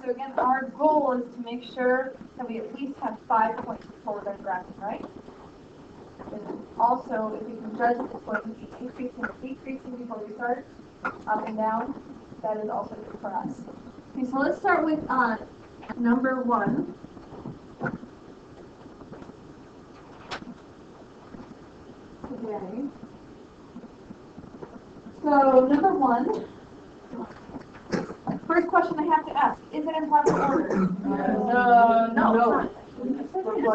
So again, our goal is to make sure that we at least have 5 points before we're graphing, right? And also, if we can judge if it's going to be increasing or decreasing before we start, up and down, that is also good for us. Okay, so let's start with number 1. Today. So number 1. First question I have to ask, is it in proper order? No.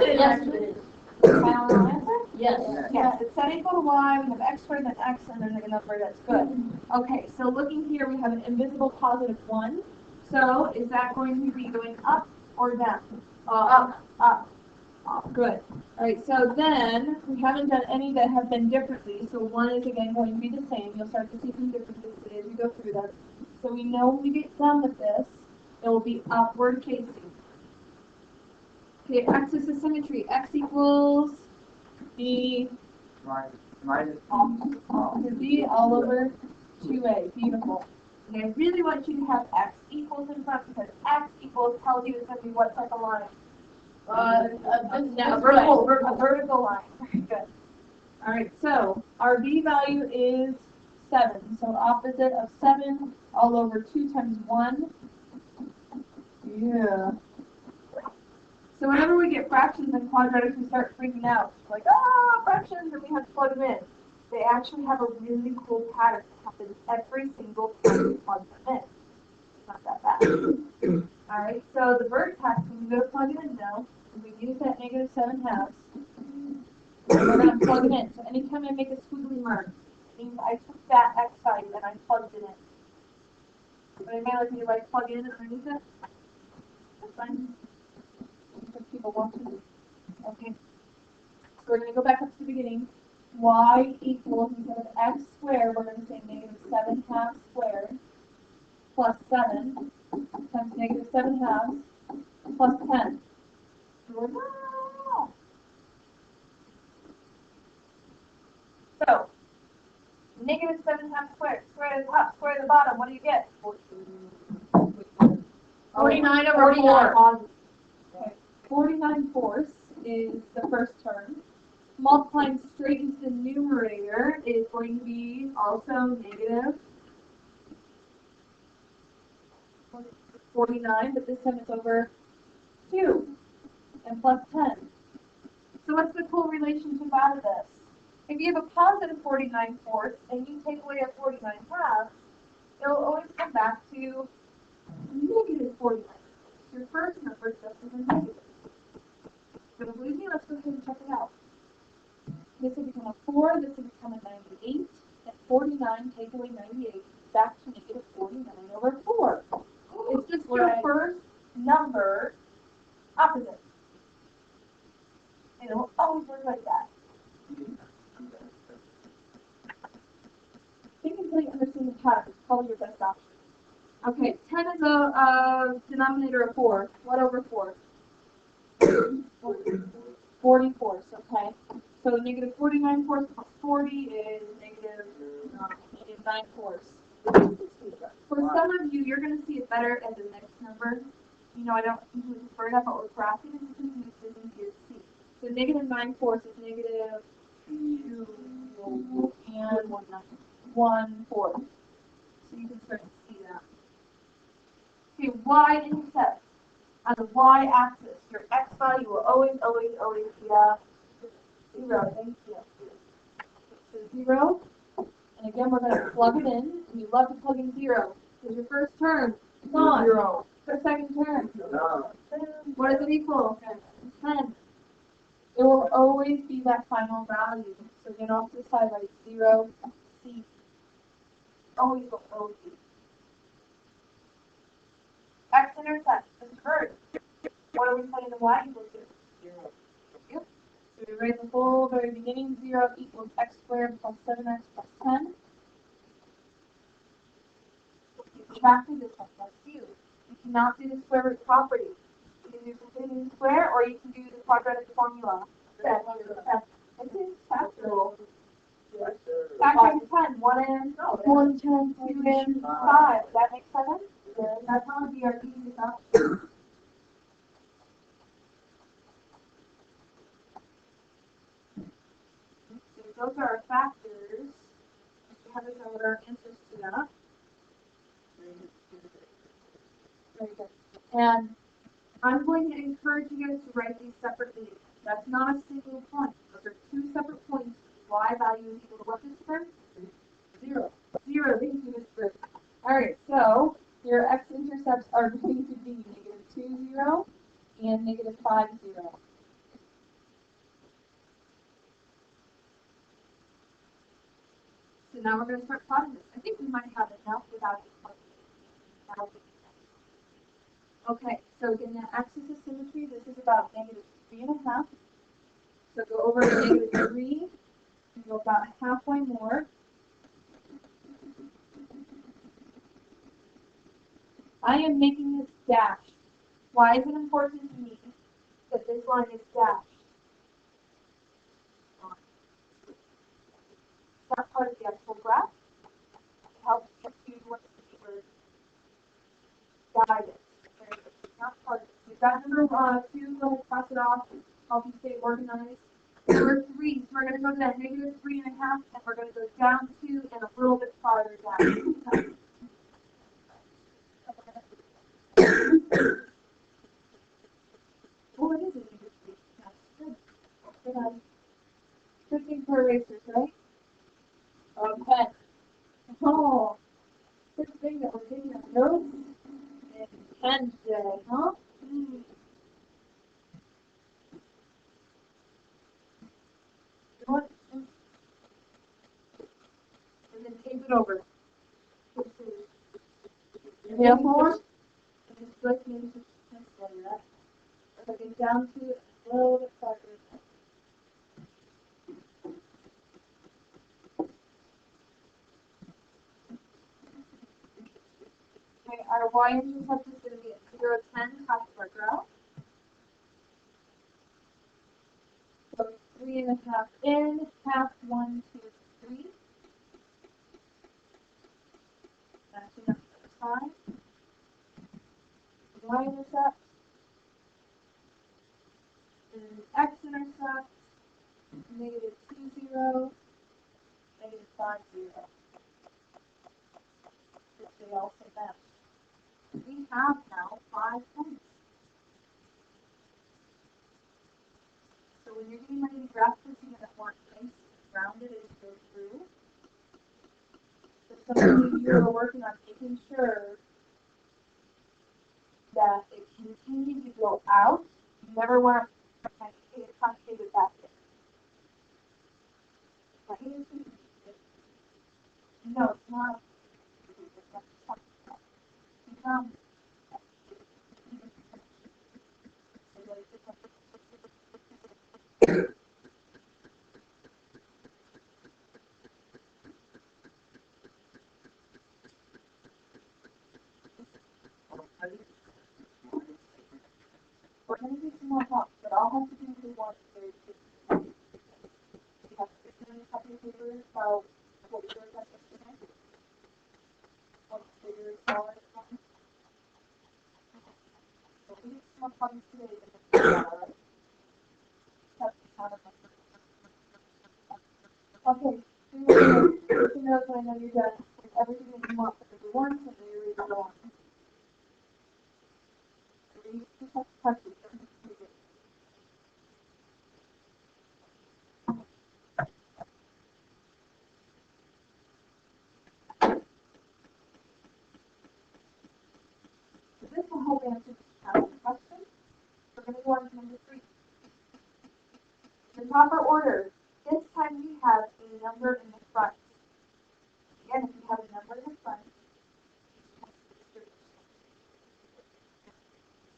Yes, it is. Final answer? Yes. Yes, it's set equal to y, we have x squared, then x, and then a number that's good. Okay, so looking here, we have an invisible positive 1. So is that going to be going up or down? Up. Up. Good. All right, so then we haven't done any that have been differently. So 1 is again going to be the same. You'll start to see some differences as we go through them. So we know when we get done with this, it will be upward facing. Okay, axis of symmetry. X equals b minus b all over 2a. Beautiful. And I really want you to have x equals in front because x equals tells you it's going to be what type of line? A vertical line. Very good. All right, so our b value is 7. So opposite of 7 all over 2 times 1. Yeah. So whenever we get fractions and quadratics, we start freaking out. Like, fractions, and we have to plug them in. They actually have a really cool pattern that happens every single time we plug them in. It's not that bad. All right, so the vertex, when we go to plug it in now, we use that negative 7/2. We're going to plug it in. So anytime I make a squiggly mark, it means I took that x value and I plugged it in. But anybody like me to plug in underneath it? That's fine. Some people want to. Okay. So we're going to go back up to the beginning. Y equals, instead of x squared, we're going to say negative 7/2 squared plus 7 times negative 7/2 plus 10. So, negative 7/2 squared, square the top, square the bottom, what do you get? 49 over 4. Okay. 49 fourths is the first term. Multiplying straight into the numerator is going to be also negative 49, but this time it's over 2 and plus 10. So what's the cool relationship out of this? If you have a positive 49 fourths and you take away a 49 halves, it'll always come back to negative 49. Your first number just is a negative. Don't believe me? Let's go ahead and check it out. This will become a 4, this will become a 98, and 49 take away 98, back to negative 49 over 4. It's just your first number opposite. And it will always look like that. Think until you understand the pattern. It's probably your best option. Okay, 10 is a denominator of 4. What over 4? 40 fourths, okay. So negative 49 fourths plus 40 is negative 9 fourths. For some of you, you're going to see it better as a next number. You know, I don't usually prefer that, but with graphing, it's easier to see. So negative 9 fourths is negative 2 and 1 fourth. So you can start to see that. Okay, y-intercept. On the y-axis, your x value will always be 0. Thank you. So 0. And again, we're going to plug it in. And you love to plug in 0. Because your first term is gone. 0. The second term. No. What does it equal? 10. It will always be that final value. So again, off to the side, write 0, C. Always will always be. X-intercept is curved. What are we putting the y equal to? 0. Yep. So we write the whole very beginning, 0 equals x squared plus 7x plus 10. You subtract this one, that's you. You cannot do the square root property. You can do continuous square, or you can do the quadratic formula. It's factorial. Factor 10, 1 and 10, 2 and 5. Does that make sense? there. That's how the BRP is up. So those are our factors. We have to know what our answers to that. Very good. And I'm going to encourage you guys to write these separately. That's not a single point. Those are two separate points. Y value is equal to what this term? 0. 0. Thank you, Ms. Bird. All right, so your x-intercepts are going to be -2, 0 and -5, 0. So now we're going to start plotting this. I think we might have enough without the plotting. Okay, so again, the axis of symmetry, this is about -3.5. So go over to -3, and go about halfway more. I am making this dashed. Why is it important to me that this line is dashed? It's not part of the actual graph. It helps you what the word guidance. It's not part of it. You've got number 2, go ahead, cross it off, help you stay organized. Number 3, so we're going to go to that -3.5, and we're going to go down 2 and a little bit farther down. Oh, it is a -3. That's good. Good. Good thing for erasers, right? Okay. Oh, good thing that we're taking our notes and pen today, huh? What? And then tape it over. Any else more? And just like maybe just say that. Looking down to a little bit farther. Okay, our y-intercept is going to be at 0, 10, half of our graph. So 3.5 in, half 1, 2, 3. That's enough for the side. Y-intercept. And x-intercept. -2, 0. -5, 0. Which they also match. We have now 5 points. So when you're getting ready to graph this, you're going to want nice rounded as you go through. So some of you are working on making sure that it continues to go out. You never want to concave it back in. No, it's not. We're going to do some more help, but I'll have to do the one very quickly. You have to do a couple of papers about what we learned at yesterday. What figures are it from. So we need some more problems today than tomorrow. That's kind of okay. So you know when I know you're done with everything that you want for the one, and then you're ready to go on. So you just have to touch it. This will help answer this challenge question. We're going to go on to number 3. The proper order. This time we have a number in the front. Again, if you have a number in the front,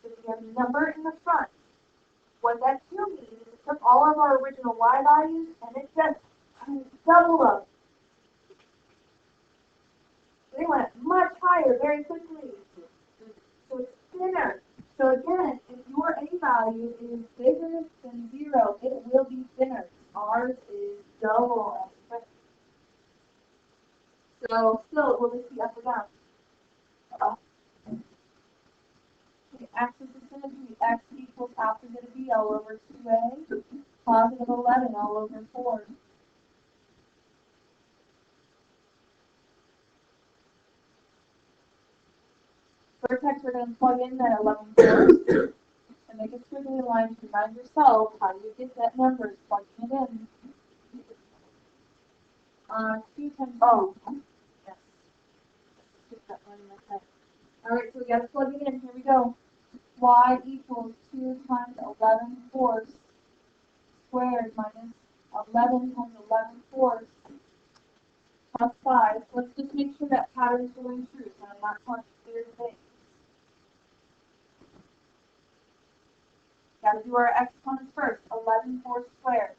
so we have a number in the front. What that 2 means is it took all of our original y values and it just doubled them. They went much higher very quickly. So it's thinner. So again, if your a value is bigger than 0, it will be thinner. Ours is double as thick. So still, will this be up or down? Up. The axis of symmetry, x equals opposite of b all over 2a, positive 11 all over 4. Vertex, we're going to plug in that 11 fourths and make a squiggly line to remind yourself how do you get that number, is plugging it in. 2 times, oh, yes. Get that one in my head. All right, so we got to plug it in. Here we go. Y equals 2 times 11 fourths squared minus 11 times 11 fourths plus 5. Let's just make sure that pattern is going true, so I'm not talking weird things. Got to do our exponents first. 11 fourths squared.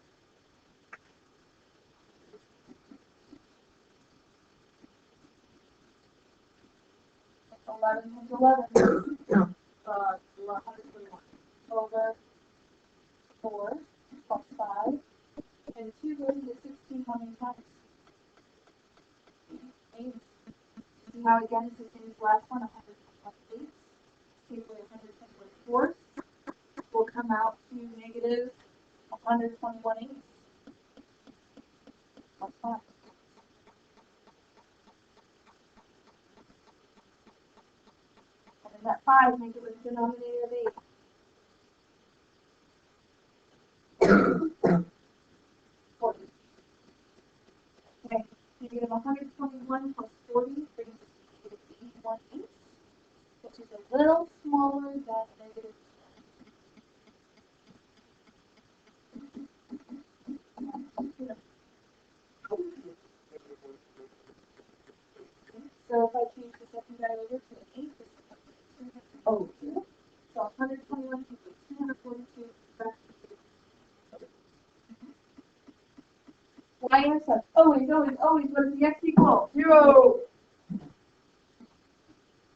That's 11 times 11. 121. Over 4 plus 5. And 2 goes into 16 how many times? 8. See how again it's the same as the last one, 128. Take away 124 will come out to negative 121 eighths. Plus 5. And then that 5 make it with the denominator of 8. Okay, negative 121 plus 40 brings us to negative 81 eighths, which is a little smaller than negative 10. So if I change the second guy over to an 8, this is 202. So 121 equals 242. Y intercept. Always, always, always. What does the x equal? 0.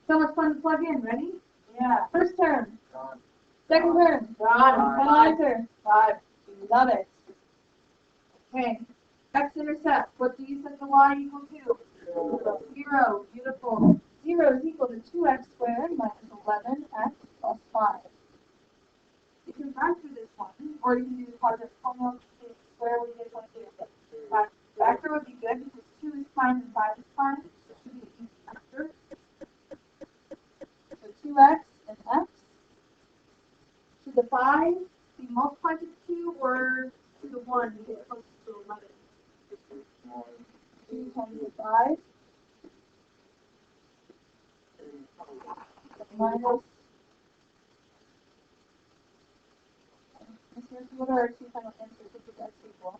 So much fun to plug in. Ready? Yeah. First term. John. Second term. Final answer. 5. Love it. Okay. X-intercept. What do you set the y equal to? 0. Beautiful. 0 is equal to 2x squared minus 11x plus 5. You can run through this one, or you can do the quadratic formula. Square, what do you guys want to do? Factor would be good because 2 is fine and 5 is fine. So it should be an easy factor. So 2x and x. Should the 5 be multiplied to 2 or to the 1 to get close to 11? 2 times the 5. Minus. Here's what are our two final answers. This is x equal.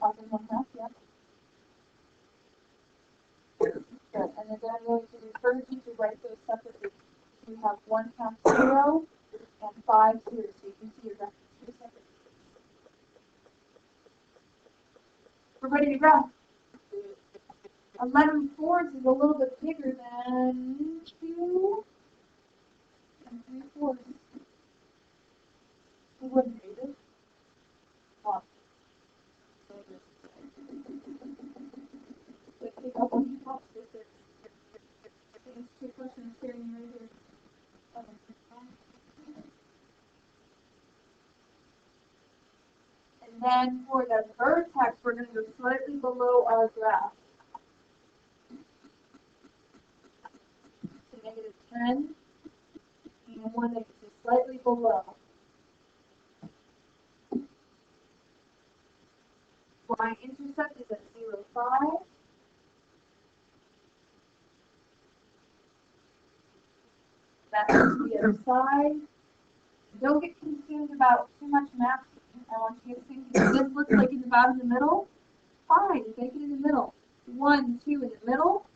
Positive 1/2, yeah. Good. And then I'm going to encourage you to write those separately. You have 1/2 0 and 5 here, so you can see your graph two separate. We're ready to go. 11 fourths is a little bit bigger than 2 and 3/4. Who wouldn't read it? Well, let's take up one pops with it. I think it's 2 questions staring right here. And then for the vertex, we're going to go slightly below our graph. So negative 10 and 1 is slightly below. Y-intercept is at 0, 5. That's the other side. Don't get consumed about too much math. I want you to think this looks like it's about in the middle. Fine, make it in the middle. 1, 2 in the middle.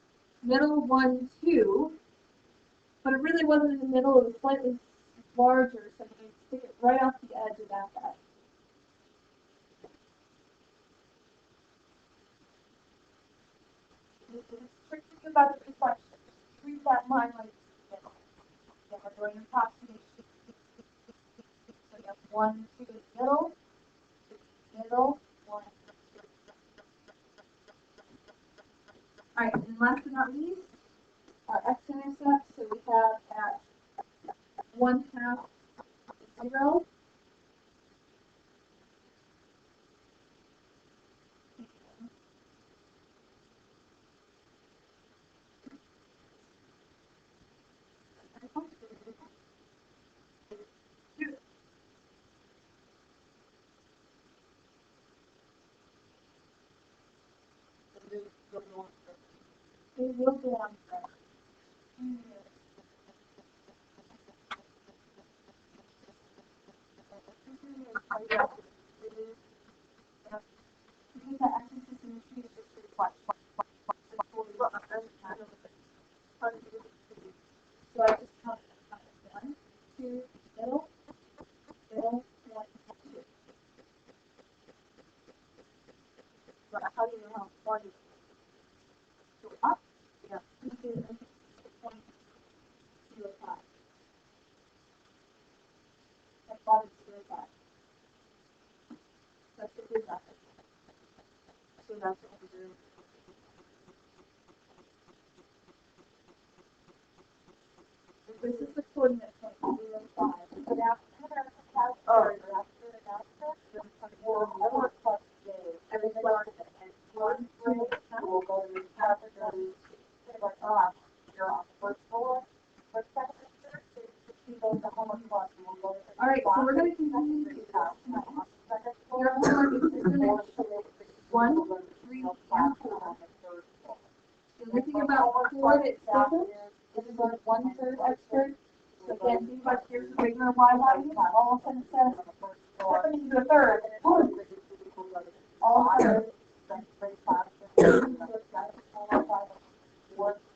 Middle, 1, 2. But it really wasn't in the middle. It was slightly larger, so I'm going to stick it right off the edge of that guy. This is tricky about the reflection. Treat that line like it's in the middle. Then we're doing approximation. So you have 1, 2 in the middle, 2 in the middle, 1. Alright, and last but not least, our x-intercept 0. It will go on forever. Because the access system is just pretty flat. So I just count 1, 2, middle, 1, 2. But how do you know how far you go up? Yeah. 2.05. That bottom is 05. That's the good method. So that's what we're doing. This is the coordinate point 05. But after the everything else and 1, 2, we'll go to the capital. You're off first floor. All right, so we're going to continue to your homework is to finish 1, 3, and 4. You're looking about coordinate systems. This is like 1/3 expert. So again, think about here's the regular Y value. All of a sudden it says, happening to a third. All of a sudden. All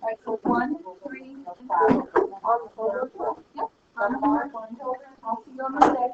right, so 1, 3, and 4. Yep. On the homework. I'll see you on Monday.